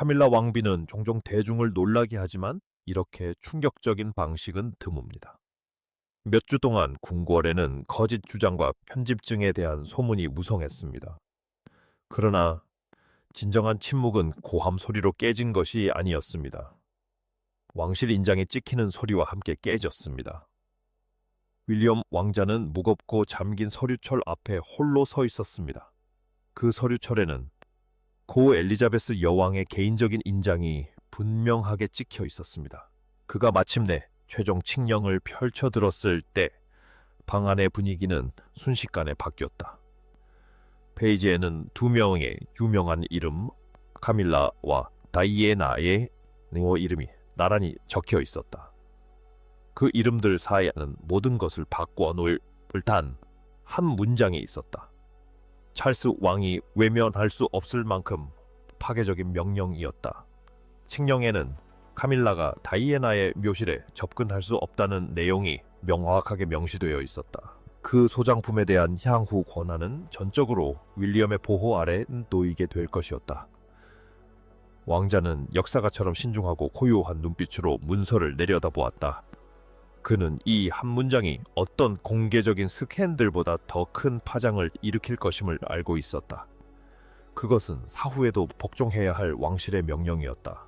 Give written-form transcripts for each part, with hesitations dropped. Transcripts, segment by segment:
카밀라 왕비는 종종 대중을 놀라게 하지만 이렇게 충격적인 방식은 드뭅니다. 몇 주 동안 궁궐에는 거짓 주장과 편집증에 대한 소문이 무성했습니다. 그러나 진정한 침묵은 고함 소리로 깨진 것이 아니었습니다. 왕실 인장이 찍히는 소리와 함께 깨졌습니다. 윌리엄 왕자는 무겁고 잠긴 서류철 앞에 홀로 서 있었습니다. 그 서류철에는 고 엘리자베스 여왕의 개인적인 인장이 분명하게 찍혀 있었습니다. 그가 마침내 최종 칙령을 펼쳐들었을 때 방 안의 분위기는 순식간에 바뀌었다. 페이지에는 두 명의 유명한 이름, 카밀라와 다이애나의 이름이 나란히 적혀 있었다. 그 이름들 사이에는 모든 것을 바꿔놓을 단 한 문장이 있었다. 찰스 왕이 외면할 수 없을 만큼 파괴적인 명령이었다. 칙령에는 카밀라가 다이애나의 묘실에 접근할 수 없다는 내용이 명확하게 명시되어 있었다. 그 소장품에 대한 향후 권한은 전적으로 윌리엄의 보호 아래 놓이게 될 것이었다. 왕자는 역사가처럼 신중하고 고요한 눈빛으로 문서를 내려다보았다. 그는 이 한 문장이 어떤 공개적인 스캔들보다 더 큰 파장을 일으킬 것임을 알고 있었다. 그것은 사후에도 복종해야 할 왕실의 명령이었다.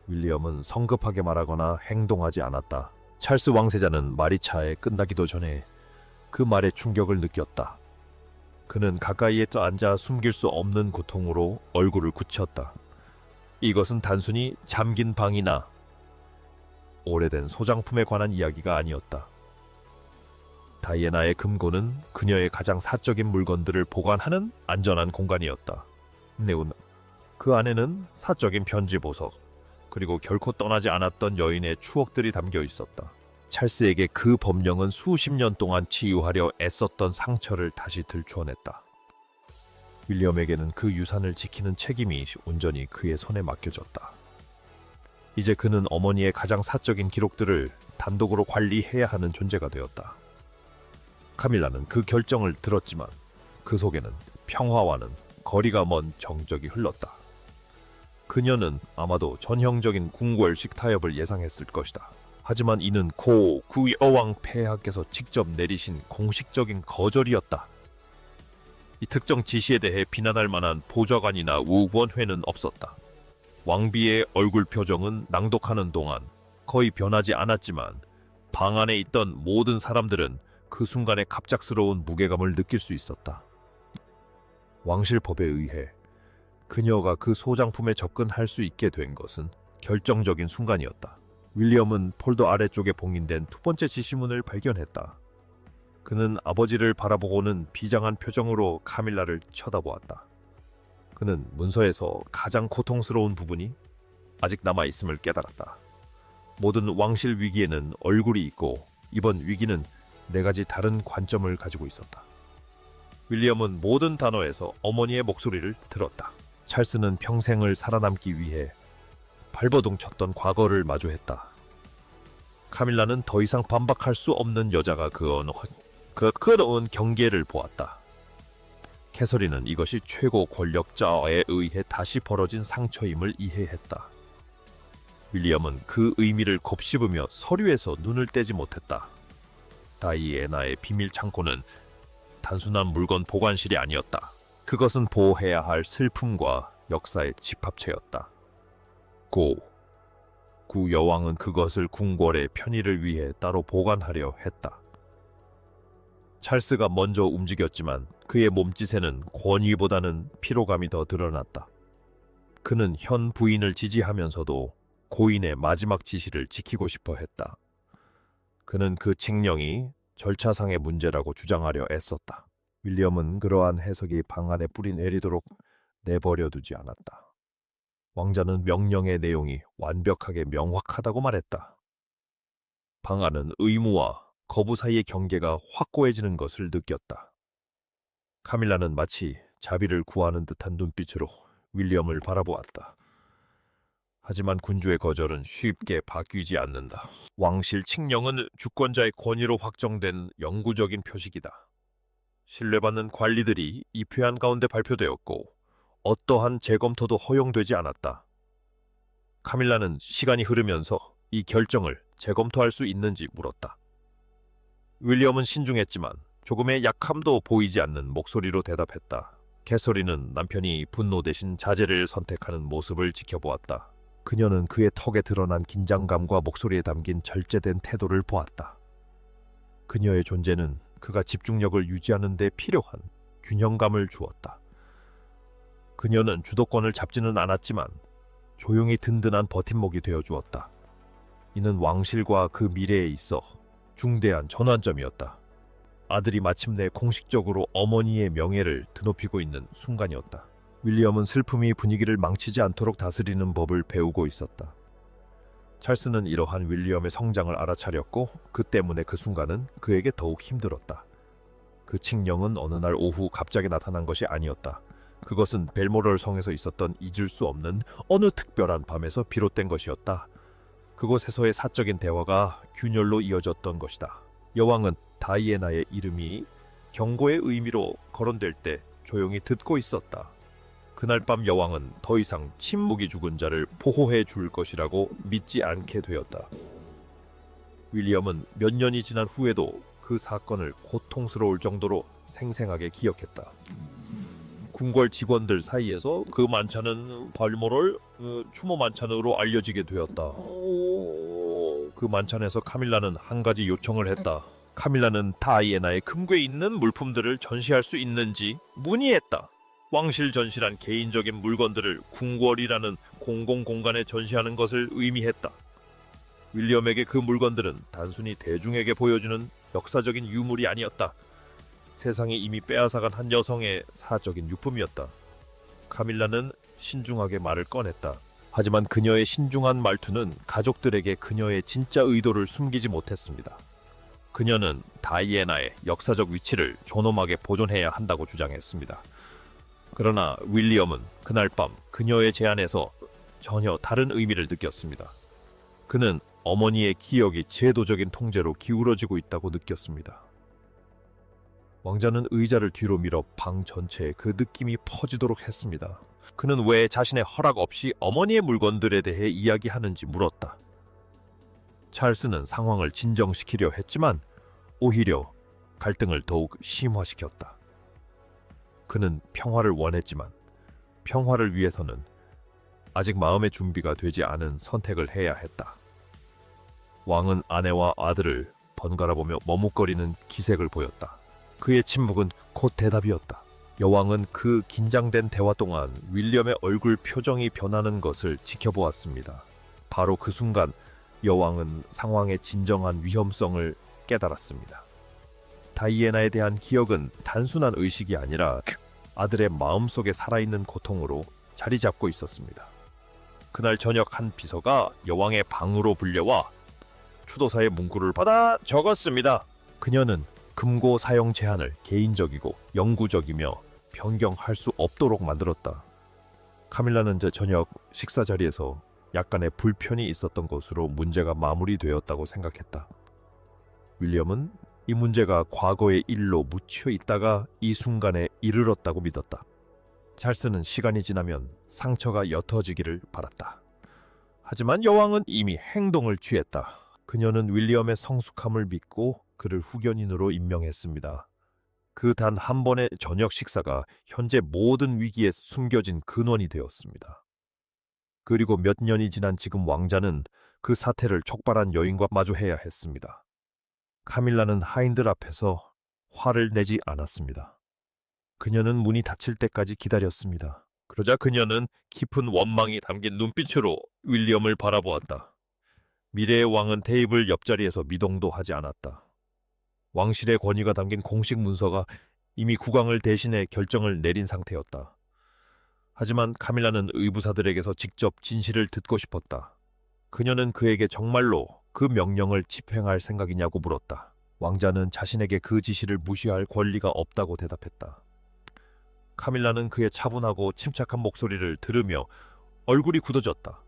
윌리엄은 성급하게 말하거나 행동하지 않았다. 찰스 왕세자는 말이 차에 끝나기도 전에 그 말에 충격을 느꼈다. 그는 가까이에 앉아 숨길 수 없는 고통으로 얼굴을 굳혔다. 이것은 단순히 잠긴 방이나 오래된 소장품에 관한 이야기가 아니었다. 다이애나의 금고는 그녀의 가장 사적인 물건들을 보관하는 안전한 공간이었다. 그 안에는 사적인 편지 보석, 그리고 결코 떠나지 않았던 여인의 추억들이 담겨 있었다. 찰스에게 그 법령은 수십 년 동안 치유하려 애썼던 상처를 다시 들추어냈다. 윌리엄에게는 그 유산을 지키는 책임이 온전히 그의 손에 맡겨졌다. 이제 그는 어머니의 가장 사적인 기록들을 단독으로 관리해야 하는 존재가 되었다. 카밀라는 그 결정을 들었지만 그 속에는 평화와는 거리가 먼 정적이 흘렀다. 그녀는 아마도 전형적인 궁궐식 타협을 예상했을 것이다. 하지만 이는 고 구여왕 폐하께서 직접 내리신 공식적인 거절이었다. 이 특정 지시에 대해 비난할 만한 보좌관이나 우원회는 없었다. 왕비의 얼굴 표정은 낭독하는 동안 거의 변하지 않았지만 방 안에 있던 모든 사람들은 그 순간의 갑작스러운 무게감을 느낄 수 있었다. 왕실법에 의해 그녀가 그 소장품에 접근할 수 있게 된 것은 결정적인 순간이었다. 윌리엄은 폴더 아래쪽에 봉인된 두 번째 지시문을 발견했다. 그는 아버지를 바라보고는 비장한 표정으로 카밀라를 쳐다보았다. 그는 문서에서 가장 고통스러운 부분이 아직 남아있음을 깨달았다. 모든 왕실 위기에는 얼굴이 있고 이번 위기는 네 가지 다른 관점을 가지고 있었다. 윌리엄은 모든 단어에서 어머니의 목소리를 들었다. 찰스는 평생을 살아남기 위해 발버둥 쳤던 과거를 마주했다. 카밀라는 더 이상 반박할 수 없는 여자가 그어놓은 경계를 보았다. 캐서린은 이것이 최고 권력자에 의해 다시 벌어진 상처임을 이해했다. 윌리엄은 그 의미를 곱씹으며 서류에서 눈을 떼지 못했다. 다이애나의 비밀 창고는 단순한 물건 보관실이 아니었다. 그것은 보호해야 할 슬픔과 역사의 집합체였다. 구 여왕은 그것을 궁궐의 편의를 위해 따로 보관하려 했다. 찰스가 먼저 움직였지만 그의 몸짓에는 권위보다는 피로감이 더 드러났다. 그는 현 부인을 지지하면서도 고인의 마지막 지시를 지키고 싶어 했다. 그는 그 칙령이 절차상의 문제라고 주장하려 애썼다. 윌리엄은 그러한 해석이 방 안에 뿌리 내리도록 내버려 두지 않았다. 왕자는 명령의 내용이 완벽하게 명확하다고 말했다. 방 안은 의무와 거부 사이의 경계가 확고해지는 것을 느꼈다. 카밀라는 마치 자비를 구하는 듯한 눈빛으로 윌리엄을 바라보았다. 하지만 군주의 거절은 쉽게 바뀌지 않는다. 왕실 칙령은 주권자의 권위로 확정된 영구적인 표식이다. 신뢰받는 관리들이 이 표안 가운데 발표되었고 어떠한 재검토도 허용되지 않았다. 카밀라는 시간이 흐르면서 이 결정을 재검토할 수 있는지 물었다. 윌리엄은 신중했지만 조금의 약함도 보이지 않는 목소리로 대답했다. 캐서린은 남편이 분노 대신 자제를 선택하는 모습을 지켜보았다. 그녀는 그의 턱에 드러난 긴장감과 목소리에 담긴 절제된 태도를 보았다. 그녀의 존재는 그가 집중력을 유지하는 데 필요한 균형감을 주었다. 그녀는 주도권을 잡지는 않았지만 조용히 든든한 버팀목이 되어 주었다. 이는 왕실과 그 미래에 있어 중대한 전환점이었다. 아들이 마침내 공식적으로 어머니의 명예를 드높이고 있는 순간이었다. 윌리엄은 슬픔이 분위기를 망치지 않도록 다스리는 법을 배우고 있었다. 찰스는 이러한 윌리엄의 성장을 알아차렸고 그 때문에 그 순간은 그에게 더욱 힘들었다. 그 칙령은 어느 날 오후 갑자기 나타난 것이 아니었다. 그것은 벨모럴 성에서 있었던 잊을 수 없는 어느 특별한 밤에서 비롯된 것이었다. 그곳에서의 사적인 대화가 균열로 이어졌던 것이다. 여왕은 다이애나의 이름이 경고의 의미로 거론될 때 조용히 듣고 있었다. 그날 밤 여왕은 더 이상 침묵이 죽은 자를 보호해 줄 것이라고 믿지 않게 되었다. 윌리엄은 몇 년이 지난 후에도 그 사건을 고통스러울 정도로 생생하게 기억했다. 궁궐 직원들 사이에서 그 만찬은 발모럴 추모 만찬으로 알려지게 되었다. 그 만찬에서 카밀라는 한 가지 요청을 했다. 카밀라는 다이애나의 금괴에 있는 물품들을 전시할 수 있는지 문의했다. 왕실 전시란 개인적인 물건들을 궁궐이라는 공공공간에 전시하는 것을 의미했다. 윌리엄에게 그 물건들은 단순히 대중에게 보여주는 역사적인 유물이 아니었다. 세상이 이미 빼앗아간 한 여성의 사적인 유품이었다. 카밀라는 신중하게 말을 꺼냈다. 하지만 그녀의 신중한 말투는 가족들에게 그녀의 진짜 의도를 숨기지 못했습니다. 그녀는 다이애나의 역사적 위치를 존엄하게 보존해야 한다고 주장했습니다. 그러나 윌리엄은 그날 밤 그녀의 제안에서 전혀 다른 의미를 느꼈습니다. 그는 어머니의 기억이 제도적인 통제로 기울어지고 있다고 느꼈습니다. 왕자는 의자를 뒤로 밀어 방 전체에 그 느낌이 퍼지도록 했습니다. 그는 왜 자신의 허락 없이 어머니의 물건들에 대해 이야기하는지 물었다. 찰스는 상황을 진정시키려 했지만 오히려 갈등을 더욱 심화시켰다. 그는 평화를 원했지만 평화를 위해서는 아직 마음의 준비가 되지 않은 선택을 해야 했다. 왕은 아내와 아들을 번갈아 보며 머뭇거리는 기색을 보였다. 그의 침묵은 곧 대답이었다. 여왕은 그 긴장된 대화 동안 윌리엄의 얼굴 표정이 변하는 것을 지켜보았습니다. 바로 그 순간 여왕은 상황의 진정한 위험성을 깨달았습니다. 다이애나에 대한 기억은 단순한 의식이 아니라 아들의 마음속에 살아있는 고통으로 자리 잡고 있었습니다. 그날 저녁 한 비서가 여왕의 방으로 불려와 추도사의 문구를 받아 적었습니다. 그녀는 금고 사용 제한을 개인적이고 영구적이며 변경할 수 없도록 만들었다. 카밀라는 저녁 식사 자리에서 약간의 불편이 있었던 것으로 문제가 마무리되었다고 생각했다. 윌리엄은 이 문제가 과거의 일로 묻혀 있다가 이 순간에 이르렀다고 믿었다. 찰스는 시간이 지나면 상처가 옅어지기를 바랐다. 하지만 여왕은 이미 행동을 취했다. 그녀는 윌리엄의 성숙함을 믿고 그를 후견인으로 임명했습니다. 그 단 한 번의 저녁 식사가 현재 모든 위기에 숨겨진 근원이 되었습니다. 그리고 몇 년이 지난 지금 왕자는 그 사태를 촉발한 여인과 마주해야 했습니다. 카밀라는 하인들 앞에서 화를 내지 않았습니다. 그녀는 문이 닫힐 때까지 기다렸습니다. 그러자 그녀는 깊은 원망이 담긴 눈빛으로 윌리엄을 바라보았다. 미래의 왕은 테이블 옆자리에서 미동도 하지 않았다. 왕실의 권위가 담긴 공식 문서가 이미 국왕을 대신해 결정을 내린 상태였다. 하지만 카밀라는 의부사들에게서 직접 진실을 듣고 싶었다. 그녀는 그에게 정말로 그 명령을 집행할 생각이냐고 물었다. 왕자는 자신에게 그 지시를 무시할 권리가 없다고 대답했다. 카밀라는 그의 차분하고 침착한 목소리를 들으며 얼굴이 굳어졌다.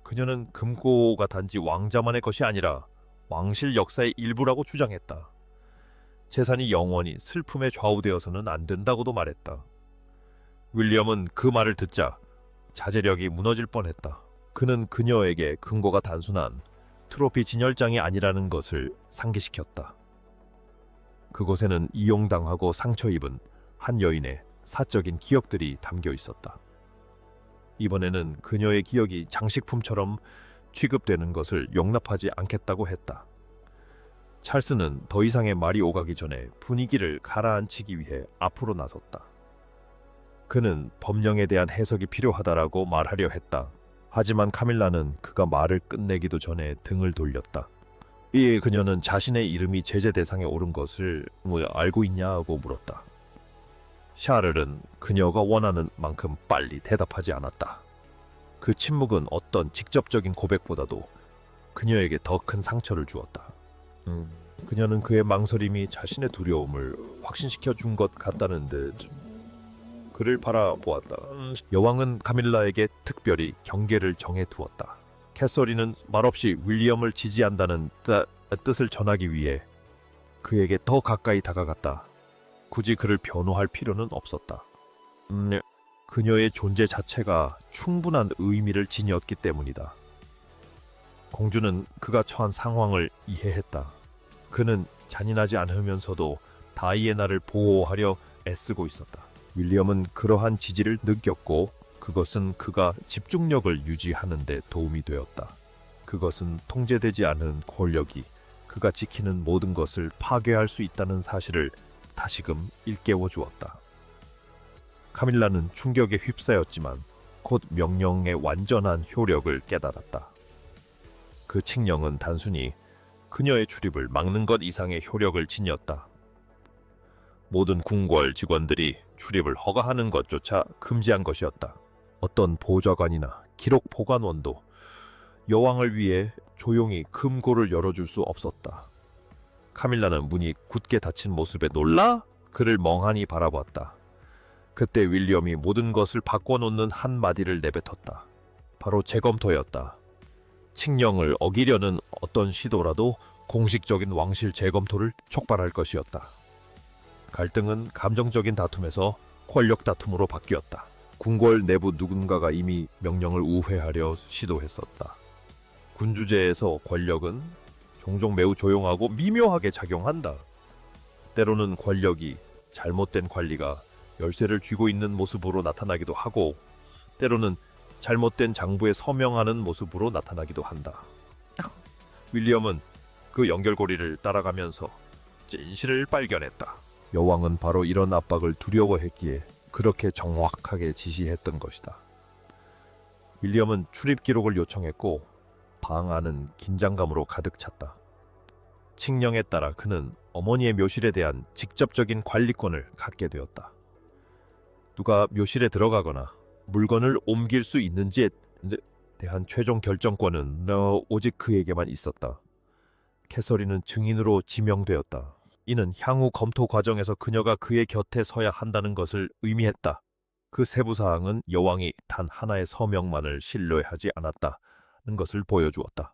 그녀는 금고가 단지 왕자만의 것이 아니라 왕실 역사의 일부라고 주장했다. 재산이 영원히 슬픔에 좌우되어서는 안 된다고도 말했다. 윌리엄은 그 말을 듣자 자제력이 무너질 뻔했다. 그는 그녀에게 근거가 단순한 트로피 진열장이 아니라는 것을 상기시켰다. 그곳에는 이용당하고 상처 입은 한 여인의 사적인 기억들이 담겨 있었다. 이번에는 그녀의 기억이 장식품처럼 취급되는 것을 용납하지 않겠다고 했다. 찰스는 더 이상의 말이 오가기 전에 분위기를 가라앉히기 위해 앞으로 나섰다. 그는 법령에 대한 해석이 필요하다라고 말하려 했다. 하지만 카밀라는 그가 말을 끝내기도 전에 등을 돌렸다. 이에 그녀는 자신의 이름이 제재 대상에 오른 것을 알고 있냐고 물었다. 샤를은 그녀가 원하는 만큼 빨리 대답하지 않았다. 그 침묵은 어떤 직접적인 고백보다도 그녀에게 더 큰 상처를 주었다. 그녀는 그의 망설임이 자신의 두려움을 확신시켜 준 것 같다는 듯 그를 바라보았다. 여왕은 카밀라에게 특별히 경계를 정해두었다. 캐서린은 말없이 윌리엄을 지지한다는 뜻을 전하기 위해 그에게 더 가까이 다가갔다. 굳이 그를 변호할 필요는 없었다. 그녀의 존재 자체가 충분한 의미를 지녔기 때문이다. 공주는 그가 처한 상황을 이해했다. 그는 잔인하지 않으면서도 다이애나를 보호하려 애쓰고 있었다. 윌리엄은 그러한 지지를 느꼈고 그것은 그가 집중력을 유지하는 데 도움이 되었다. 그것은 통제되지 않은 권력이 그가 지키는 모든 것을 파괴할 수 있다는 사실을 다시금 일깨워 주었다. 카밀라는 충격에 휩싸였지만 곧 명령의 완전한 효력을 깨달았다. 그 칙령은 단순히 그녀의 출입을 막는 것 이상의 효력을 지녔다. 모든 궁궐 직원들이 출입을 허가하는 것조차 금지한 것이었다. 어떤 보좌관이나 기록 보관원도 여왕을 위해 조용히 금고를 열어줄 수 없었다. 카밀라는 문이 굳게 닫힌 모습에 놀라 그를 멍하니 바라보았다. 그때 윌리엄이 모든 것을 바꿔놓는 한마디를 내뱉었다. 바로 재검토였다. 칙령을 어기려는 어떤 시도라도 공식적인 왕실 재검토를 촉발할 것이었다. 갈등은 감정적인 다툼에서 권력 다툼으로 바뀌었다. 궁궐 내부 누군가가 이미 명령을 우회하려 시도했었다. 군주제에서 권력은 종종 매우 조용하고 미묘하게 작용한다. 때로는 권력이 잘못된 관리가 열쇠를 쥐고 있는 모습으로 나타나기도 하고 때로는 잘못된 장부에 서명하는 모습으로 나타나기도 한다. 윌리엄은 그 연결고리를 따라가면서 진실을 발견했다. 여왕은 바로 이런 압박을 두려워했기에 그렇게 정확하게 지시했던 것이다. 윌리엄은 출입 기록을 요청했고 방 안은 긴장감으로 가득 찼다. 칙령에 따라 그는 어머니의 묘실에 대한 직접적인 관리권을 갖게 되었다. 누가 묘실에 들어가거나 물건을 옮길 수 있는지에 대한 최종 결정권은 오직 그에게만 있었다. 캐서린은 증인으로 지명되었다. 이는 향후 검토 과정에서 그녀가 그의 곁에 서야 한다는 것을 의미했다. 그 세부 사항은 여왕이 단 하나의 서명만을 신뢰하지 않았다는 것을 보여주었다.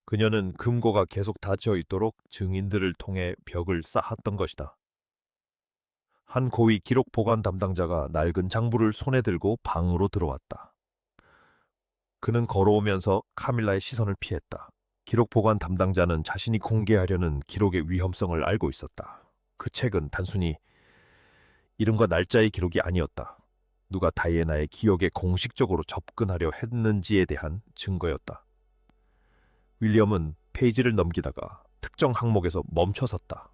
그녀는 금고가 계속 닫혀 있도록 증인들을 통해 벽을 쌓았던 것이다. 한 고위 기록 보관 담당자가 낡은 장부를 손에 들고 방으로 들어왔다. 그는 걸어오면서 카밀라의 시선을 피했다. 기록 보관 담당자는 자신이 공개하려는 기록의 위험성을 알고 있었다. 그 책은 단순히 이름과 날짜의 기록이 아니었다. 누가 다이애나의 기억에 공식적으로 접근하려 했는지에 대한 증거였다. 윌리엄은 페이지를 넘기다가 특정 항목에서 멈춰섰다.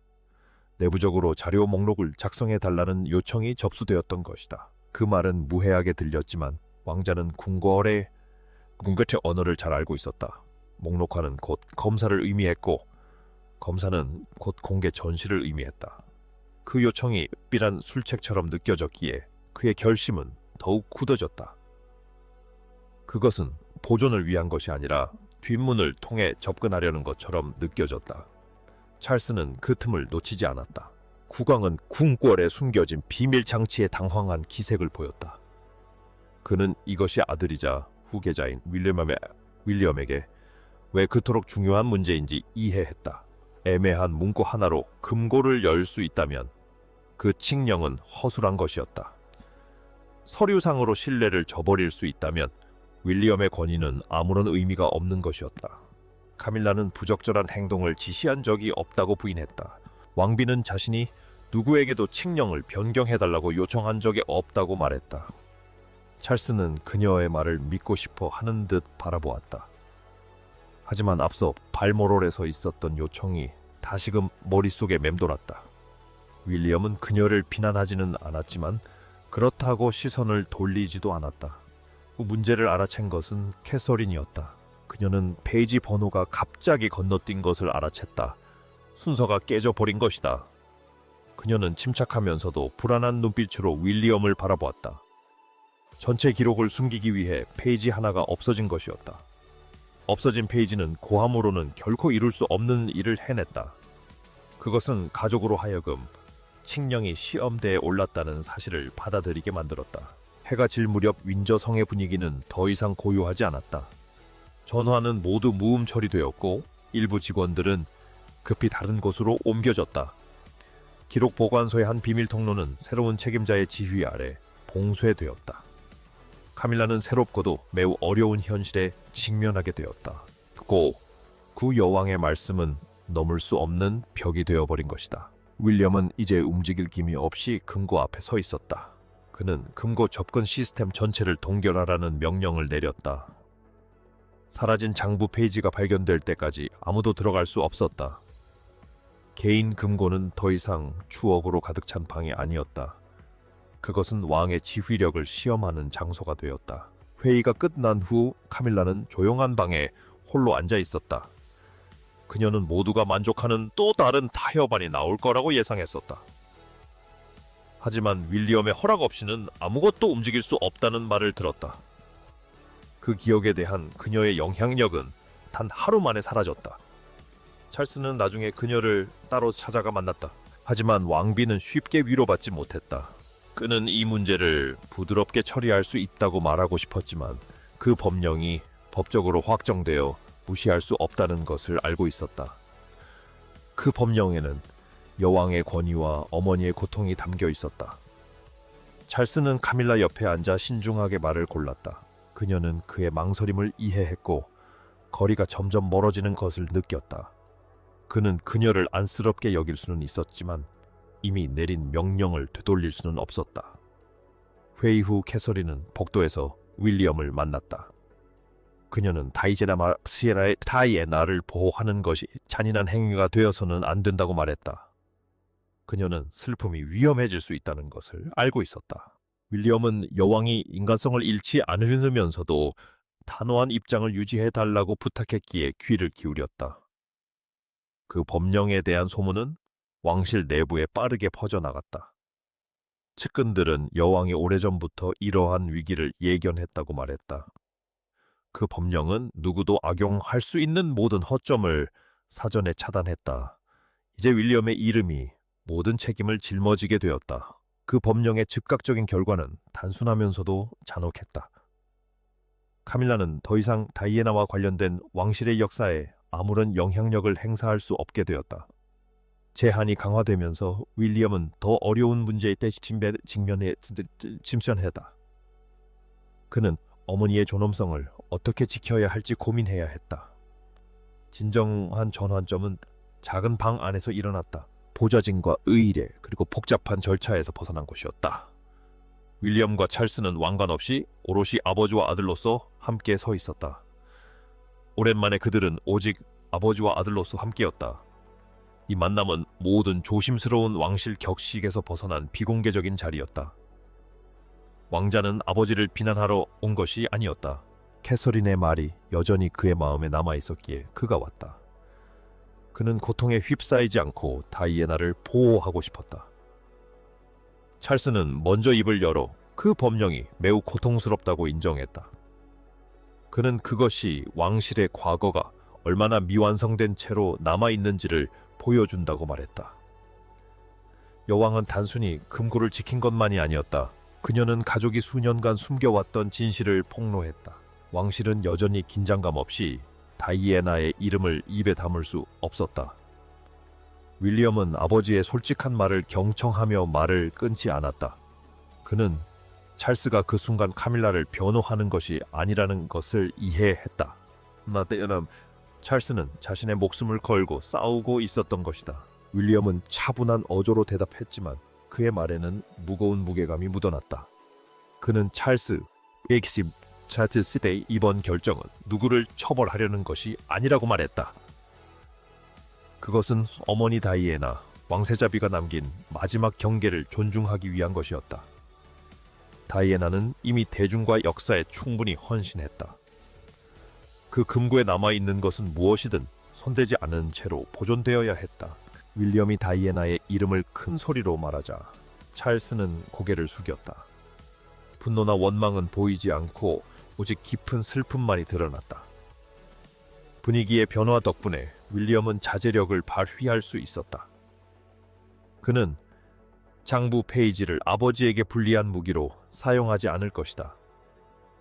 내부적으로 자료 목록을 작성해달라는 요청이 접수되었던 것이다. 그 말은 무해하게 들렸지만 왕자는 궁궐의 언어를 잘 알고 있었다. 목록화는 곧 검사를 의미했고 검사는 곧 공개 전시를 의미했다. 그 요청이 삐란 술책처럼 느껴졌기에 그의 결심은 더욱 굳어졌다. 그것은 보존을 위한 것이 아니라 뒷문을 통해 접근하려는 것처럼 느껴졌다. 찰스는 그 틈을 놓치지 않았다. 국왕은 궁궐에 숨겨진 비밀 장치에 당황한 기색을 보였다. 그는 이것이 아들이자 후계자인 윌리엄에게 왜 그토록 중요한 문제인지 이해했다. 애매한 문구 하나로 금고를 열 수 있다면 그 칙령은 허술한 것이었다. 서류상으로 신뢰를 저버릴 수 있다면 윌리엄의 권위는 아무런 의미가 없는 것이었다. 카밀라는 부적절한 행동을 지시한 적이 없다고 부인했다. 왕비는 자신이 누구에게도 칙령을 변경해달라고 요청한 적이 없다고 말했다. 찰스는 그녀의 말을 믿고 싶어 하는 듯 바라보았다. 하지만 앞서 발모롤에서 있었던 요청이 다시금 머릿속에 맴돌았다. 윌리엄은 그녀를 비난하지는 않았지만 그렇다고 시선을 돌리지도 않았다. 문제를 알아챈 것은 캐서린이었다. 그녀는 페이지 번호가 갑자기 건너뛴 것을 알아챘다. 순서가 깨져버린 것이다. 그녀는 침착하면서도 불안한 눈빛으로 윌리엄을 바라보았다. 전체 기록을 숨기기 위해 페이지 하나가 없어진 것이었다. 없어진 페이지는 고함으로는 결코 이룰 수 없는 일을 해냈다. 그것은 가족으로 하여금 칙령이 시험대에 올랐다는 사실을 받아들이게 만들었다. 해가 질 무렵 윈저 성의 분위기는 더 이상 고요하지 않았다. 전화는 모두 무음 처리되었고 일부 직원들은 급히 다른 곳으로 옮겨졌다. 기록 보관소의 한 비밀 통로는 새로운 책임자의 지휘 아래 봉쇄되었다. 카밀라는 새롭고도 매우 어려운 현실에 직면하게 되었다. 고 구 여왕의 말씀은 넘을 수 없는 벽이 되어버린 것이다. 윌리엄은 이제 움직일 기미 없이 금고 앞에 서 있었다. 그는 금고 접근 시스템 전체를 동결하라는 명령을 내렸다. 사라진 장부 페이지가 발견될 때까지 아무도 들어갈 수 없었다. 개인 금고는 더 이상 추억으로 가득 찬 방이 아니었다. 그것은 왕의 지휘력을 시험하는 장소가 되었다. 회의가 끝난 후 카밀라는 조용한 방에 홀로 앉아 있었다. 그녀는 모두가 만족하는 또 다른 타협안이 나올 거라고 예상했었다. 하지만 윌리엄의 허락 없이는 아무것도 움직일 수 없다는 말을 들었다. 그 기억에 대한 그녀의 영향력은 단 하루 만에 사라졌다. 찰스는 나중에 그녀를 따로 찾아가 만났다. 하지만 왕비는 쉽게 위로받지 못했다. 그는 이 문제를 부드럽게 처리할 수 있다고 말하고 싶었지만 그 법령이 법적으로 확정되어 무시할 수 없다는 것을 알고 있었다. 그 법령에는 여왕의 권위와 어머니의 고통이 담겨 있었다. 찰스는 카밀라 옆에 앉아 신중하게 말을 골랐다. 그녀는 그의 망설임을 이해했고 거리가 점점 멀어지는 것을 느꼈다. 그는 그녀를 안쓰럽게 여길 수는 있었지만 이미 내린 명령을 되돌릴 수는 없었다. 회의 후 캐서린은 복도에서 윌리엄을 만났다. 그녀는 다이애나를 보호하는 것이 잔인한 행위가 되어서는 안 된다고 말했다. 그녀는 슬픔이 위험해질 수 있다는 것을 알고 있었다. 윌리엄은 여왕이 인간성을 잃지 않으면서도 단호한 입장을 유지해달라고 부탁했기에 귀를 기울였다. 그 법령에 대한 소문은 왕실 내부에 빠르게 퍼져나갔다. 측근들은 여왕이 오래전부터 이러한 위기를 예견했다고 말했다. 그 법령은 누구도 악용할 수 있는 모든 허점을 사전에 차단했다. 이제 윌리엄의 이름이 모든 책임을 짊어지게 되었다. 그 법령의 즉각적인 결과는 단순하면서도 잔혹했다. 카밀라는 더 이상 다이애나와 관련된 왕실의 역사에 아무런 영향력을 행사할 수 없게 되었다. 제한이 강화되면서 윌리엄은 더 어려운 문제에 직면했다. 그는 어머니의 존엄성을 어떻게 지켜야 할지 고민해야 했다. 진정한 전환점은 작은 방 안에서 일어났다. 보좌진과 의뢰 그리고 복잡한 절차에서 벗어난 것이었다. 윌리엄과 찰스는 왕관 없이 오롯이 아버지와 아들로서 함께 서 있었다. 오랜만에 그들은 오직 아버지와 아들로서 함께였다. 이 만남은 모든 조심스러운 왕실 격식에서 벗어난 비공개적인 자리였다. 왕자는 아버지를 비난하러 온 것이 아니었다. 캐서린의 말이 여전히 그의 마음에 남아있었기에 그가 왔다. 그는 고통에 휩싸이지 않고 다이애나를 보호하고 싶었다. 찰스는 먼저 입을 열어 그 법령이 매우 고통스럽다고 인정했다. 그는 그것이 왕실의 과거가 얼마나 미완성된 채로 남아있는지를 보여준다고 말했다. 여왕은 단순히 금고를 지킨 것만이 아니었다. 그녀는 가족이 수년간 숨겨왔던 진실을 폭로했다. 왕실은 여전히 긴장감 없이 다이애나의 이름을 입에 담을 수 없었다. 윌리엄은 아버지의 솔직한 말을 경청하며 말을 끊지 않았다. 그는 찰스가 그 순간 카밀라를 변호하는 것이 아니라는 것을 이해했다. 나대연함, 찰스는 자신의 목숨을 걸고 싸우고 있었던 것이다. 윌리엄은 차분한 어조로 대답했지만 그의 말에는 무거운 무게감이 묻어났다. 그는 찰스, 엑심, 찰스 시대의 이번 결정은 누구를 처벌하려는 것이 아니라고 말했다. 그것은 어머니 다이애나, 왕세자비가 남긴 마지막 경계를 존중하기 위한 것이었다. 다이애나는 이미 대중과 역사에 충분히 헌신했다. 그 금고에 남아있는 것은 무엇이든 손대지 않은 채로 보존되어야 했다. 윌리엄이 다이애나의 이름을 큰 소리로 말하자 찰스는 고개를 숙였다. 분노나 원망은 보이지 않고 오직 깊은 슬픔만이 드러났다. 분위기의 변화 덕분에 윌리엄은 자제력을 발휘할 수 있었다. 그는 장부 페이지를 아버지에게 불리한 무기로 사용하지 않을 것이다.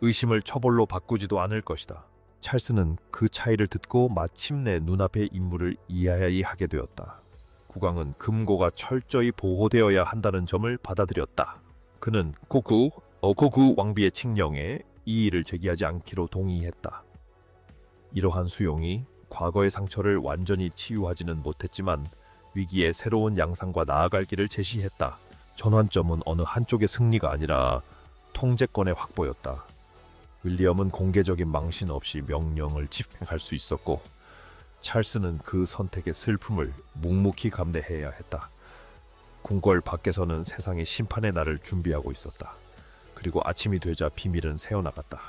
의심을 처벌로 바꾸지도 않을 것이다. 찰스는 그 차이를 듣고 마침내 눈앞의 인물을 이해하게 되었다. 국왕은 금고가 철저히 보호되어야 한다는 점을 받아들였다. 그는 고쿠 왕비의 칙령에 이의를 제기하지 않기로 동의했다. 이러한 수용이 과거의 상처를 완전히 치유하지는 못했지만 위기의 새로운 양상과 나아갈 길을 제시했다. 전환점은 어느 한쪽의 승리가 아니라 통제권의 확보였다. 윌리엄은 공개적인 망신 없이 명령을 집행할 수 있었고 찰스는 그 선택의 슬픔을 묵묵히 감내해야 했다. 궁궐 밖에서는 세상이 심판의 날을 준비하고 있었다. 그리고 아침이 되자 비밀은 새어나갔다.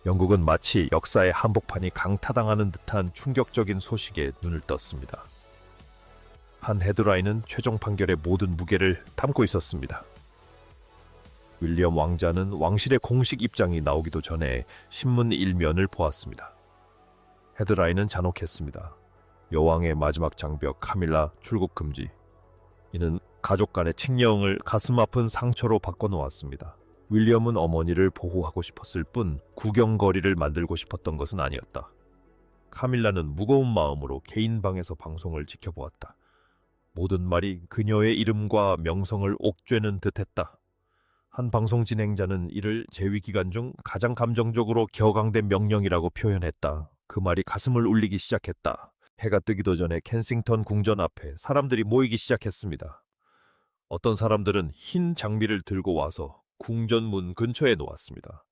영국은 마치 역사의 한복판이 강타당하는 듯한 충격적인 소식에 눈을 떴습니다. 한 헤드라인은 최종 판결의 모든 무게를 담고 있었습니다. 윌리엄 왕자는 왕실의 공식 입장이 나오기도 전에 신문 일면을 보았습니다. 헤드라인은 잔혹했습니다. 여왕의 마지막 장벽 카밀라 출국 금지. 이는 가족 간의 칙령을 가슴 아픈 상처로 바꿔놓았습니다. 윌리엄은 어머니를 보호하고 싶었을 뿐 구경거리를 만들고 싶었던 것은 아니었다. 카밀라는 무거운 마음으로 개인 방에서 방송을 지켜보았다. 모든 말이 그녀의 이름과 명성을 옥죄는 듯했다. 한 방송 진행자는 이를 재위 기간 중 가장 감정적으로 격앙된 명령이라고 표현했다. 그 말이 가슴을 울리기 시작했다. 해가 뜨기도 전에 켄싱턴 궁전 앞에 사람들이 모이기 시작했습니다. 어떤 사람들은 흰 장미를 들고 와서 궁전 문 근처에 놓았습니다.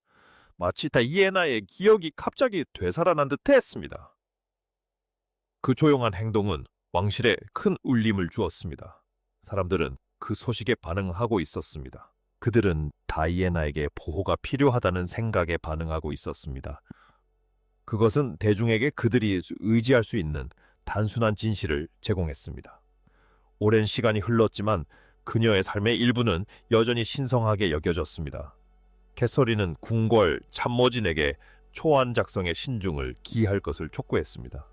마치 다이애나의 기억이 갑자기 되살아난 듯했습니다. 그 조용한 행동은 왕실에 큰 울림을 주었습니다. 사람들은 그 소식에 반응하고 있었습니다. 그들은 다이애나에게 보호가 필요하다는 생각에 반응하고 있었습니다. 그것은 대중에게 그들이 의지할 수 있는 단순한 진실을 제공했습니다. 오랜 시간이 흘렀지만 그녀의 삶의 일부는 여전히 신성하게 여겨졌습니다. 캐서린은 궁궐 참모진에게 초안 작성의 신중을 기할 것을 촉구했습니다.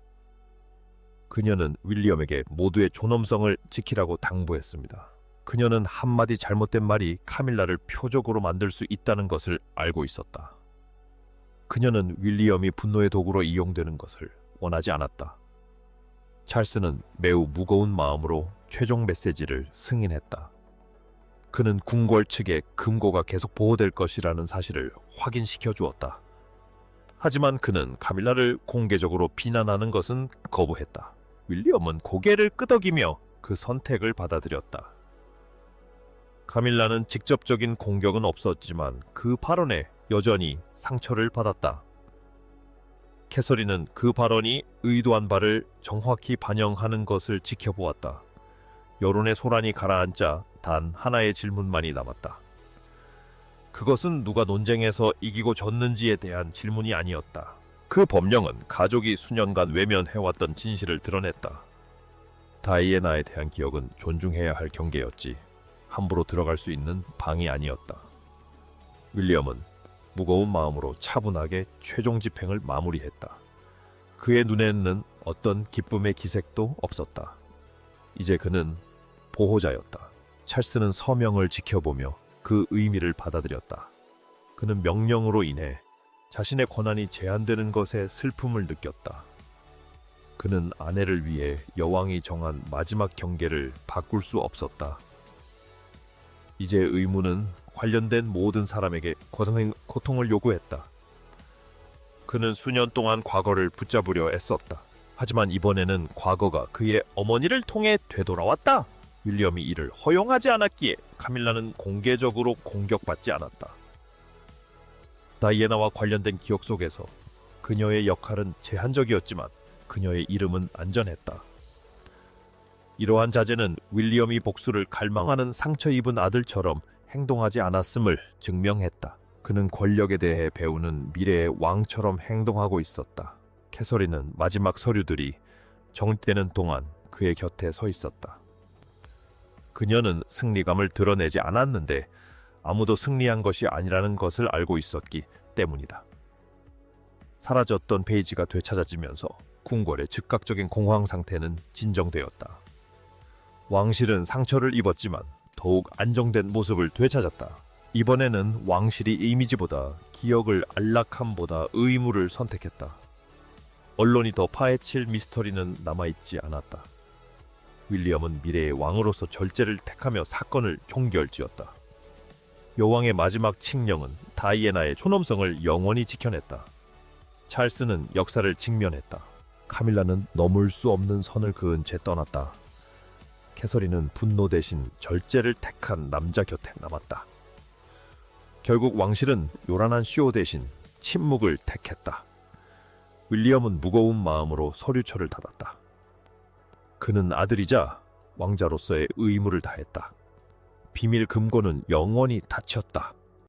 그녀는 윌리엄에게 모두의 존엄성을 지키라고 당부했습니다. 그녀는 한마디 잘못된 말이 카밀라를 표적으로 만들 수 있다는 것을 알고 있었다. 그녀는 윌리엄이 분노의 도구로 이용되는 것을 원하지 않았다. 찰스는 매우 무거운 마음으로 최종 메시지를 승인했다. 그는 궁궐 측에 금고가 계속 보호될 것이라는 사실을 확인시켜 주었다. 하지만 그는 카밀라를 공개적으로 비난하는 것은 거부했다. 윌리엄은 고개를 끄덕이며 그 선택을 받아들였다. 카밀라는 직접적인 공격은 없었지만 그 발언에 여전히 상처를 받았다. 캐서린은 그 발언이 의도한 바를 정확히 반영하는 것을 지켜보았다. 여론의 소란이 가라앉자 단 하나의 질문만이 남았다. 그것은 누가 논쟁에서 이기고 졌는지에 대한 질문이 아니었다. 그 법령은 가족이 수년간 외면해왔던 진실을 드러냈다. 다이애나에 대한 기억은 존중해야 할 경계였지 함부로 들어갈 수 있는 방이 아니었다. 윌리엄은 무거운 마음으로 차분하게 최종 집행을 마무리했다. 그의 눈에는 어떤 기쁨의 기색도 없었다. 이제 그는 보호자였다. 찰스는 서명을 지켜보며 그 의미를 받아들였다. 그는 명령으로 인해 자신의 권한이 제한되는 것에 슬픔을 느꼈다. 그는 아내를 위해 여왕이 정한 마지막 경계를 바꿀 수 없었다. 이제 의무는 관련된 모든 사람에게 고통을 요구했다. 그는 수년 동안 과거를 붙잡으려 애썼다. 하지만 이번에는 과거가 그의 어머니를 통해 되돌아왔다. 윌리엄이 이를 허용하지 않았기에 카밀라는 공개적으로 공격받지 않았다. 다이애나와 관련된 기억 속에서 그녀의 역할은 제한적이었지만 그녀의 이름은 안전했다. 이러한 자제는 윌리엄이 복수를 갈망하는 상처 입은 아들처럼 행동하지 않았음을 증명했다. 그는 권력에 대해 배우는 미래의 왕처럼 행동하고 있었다. 캐서린은 마지막 서류들이 정리되는 동안 그의 곁에 서 있었다. 그녀는 승리감을 드러내지 않았는데 아무도 승리한 것이 아니라는 것을 알고 있었기 때문이다. 사라졌던 페이지가 되찾아지면서 궁궐의 즉각적인 공황 상태는 진정되었다. 왕실은 상처를 입었지만 더욱 안정된 모습을 되찾았다. 이번에는 왕실이 이미지보다 기억을 안락함보다 의무를 선택했다. 언론이 더 파헤칠 미스터리는 남아있지 않았다. 윌리엄은 미래의 왕으로서 절제를 택하며 사건을 종결지었다. 여왕의 마지막 칙령은 다이애나의 존엄성을 영원히 지켜냈다. 찰스는 역사를 직면했다. 카밀라는 넘을 수 없는 선을 그은 채 떠났다. 캐서린은 분노 대신 절제를 택한 남자 곁에 남았다. 결국 왕실은 요란한 쇼 대신 침묵을 택했다. 윌리엄은 무거운 마음으로 서류처를 닫았다. 그는 아들이자 왕자로서의 의무를 다했다. 비밀 금고는 영원히 닫혔다.